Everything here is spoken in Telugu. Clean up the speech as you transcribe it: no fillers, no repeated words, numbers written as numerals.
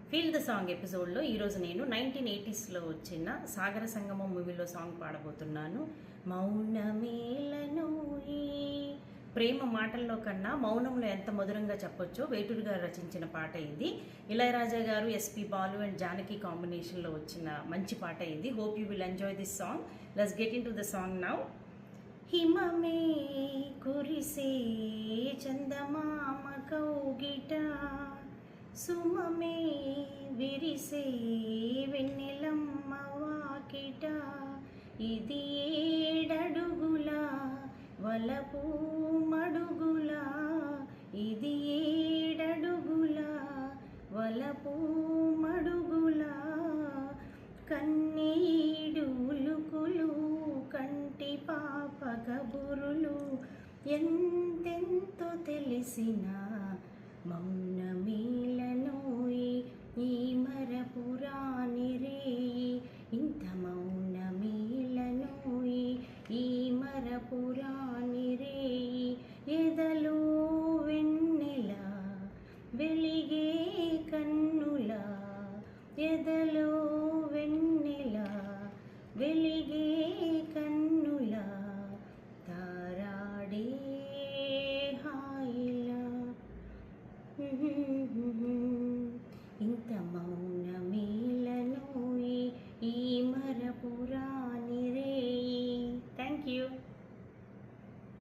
ఫీల్ ద సాంగ్ ఎపిసోడ్లో ఈరోజు నేను 1980స్లో వచ్చిన సాగర సంగమం మూవీలో సాంగ్ పాడబోతున్నాను. మౌనమేలను ఈ ప్రేమ మాటల్లో కన్నా మౌనంలో ఎంత మధురంగా చెప్పొచ్చో వేటూరు గారు రచించిన పాట ఇది. ఇళయరాజా గారు, ఎస్పి బాలు అండ్ జానకి కాంబినేషన్లో వచ్చిన మంచి పాట ఇది. Hope you will enjoy this song. Let's get into the song now. హిమమే కురిసే చందమామ కౌగిట, సుమమే విరిసే వెన్నెలమ్మ వాకిట, ఇది ఏడడుగుల వలపు మడుగుల, ఇది ఏడడుగుల వలపు మడుగుల, కన్నీడు ఉలుకులు కంటి పాప కబురులు, ఎంతెంతో తెలిసిన మౌన